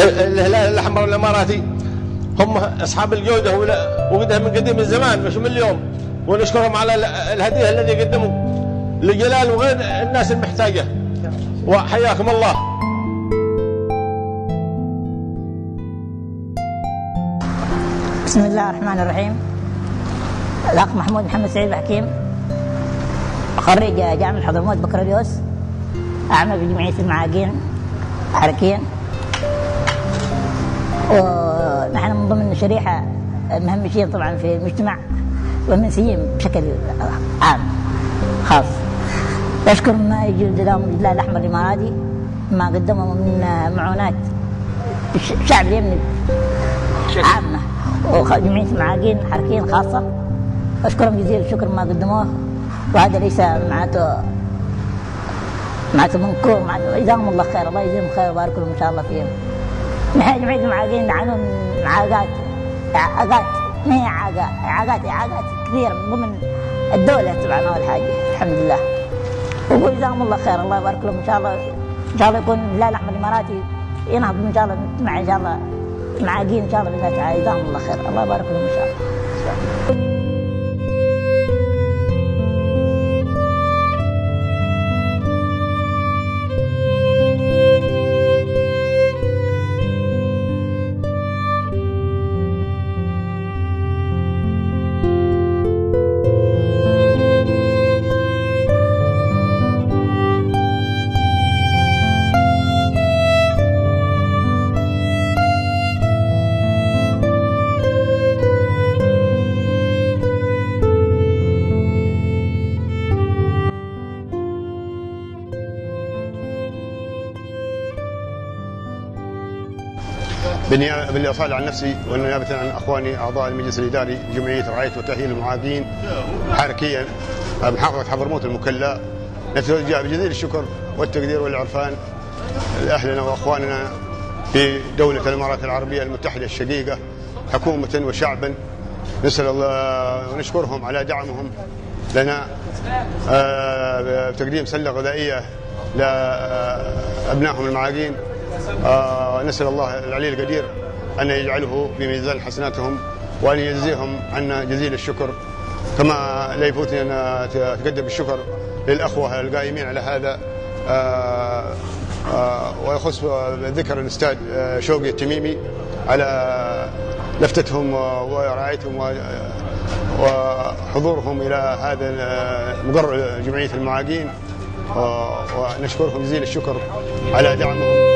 الهلال الأحمر الإماراتي هم أصحاب الجودة وقدها من قديم الزمان مش من اليوم، ونشكرهم على الهدية الذي قدموا لجلال وغير الناس المحتاجة، وحياكم الله. بسم الله الرحمن الرحيم. الأخ محمود محمد سعيد الحكيم، خريج جامعة حضرموت بكالوريوس، أعمل في جمعية المعاقين حركيا، ونحن من ضمن شريحة مهمشين طبعا في المجتمع ومنسيين بشكل عام خاص. أشكر ما يجي لهم الهلال الأحمر الإماراتي ما قدموا من معونات الشعب اليمني عامة وجمعية المعاقين حركيا خاصة. أشكرهم جزيل الشكر ما قدموه، وهذا ليس معناته منكور، معناته جزاهم الله خير، الله يجزيهم خير ويبارك لهم إن شاء الله فيهم. نحن جمعية المعاقين نعانون من إعاقات ما هي إعاقات كثيرة من ضمن الدولة طبعا أول حاجة الحمد لله، وقول جزاهم الله خير، الله يبارك لهم إن شاء الله يكون الهلال الأحمر الإماراتي ينهض إن شاء الله مع إن شاء الله المعاقين إن شاء الله بالله تعالى، جزاهم الله خير، الله يبارك لهم إن شاء الله. بالإصالة عن نفسي ونيابة عن أخواني أعضاء المجلس الإداري لجمعية رعاية وتأهيل المعاقين حركيا بمحافظة حضرموت المكلا، نتوجه بجزيل الشكر والتقدير والعرفان لأهلنا وأخواننا في دولة الإمارات العربية المتحدة الشقيقة حكومة وشعبا. نسأل الله ونشكرهم على دعمهم لنا بتقديم سلة غذائية لأبنائهم المعاقين. نسأل الله العلي القدير أن يجعله في ميزان حسناتهم وأن يجزيهم عنا جزيل الشكر. كما لا يفوتني أن أتقدم بالشكر للأخوة القائمين على هذا، ويخص ذكر الأستاذ شوقي التميمي على لفتتهم ورعايتهم وحضورهم إلى هذا مقر جمعية المعاقين، ونشكرهم جزيل الشكر على دعمهم.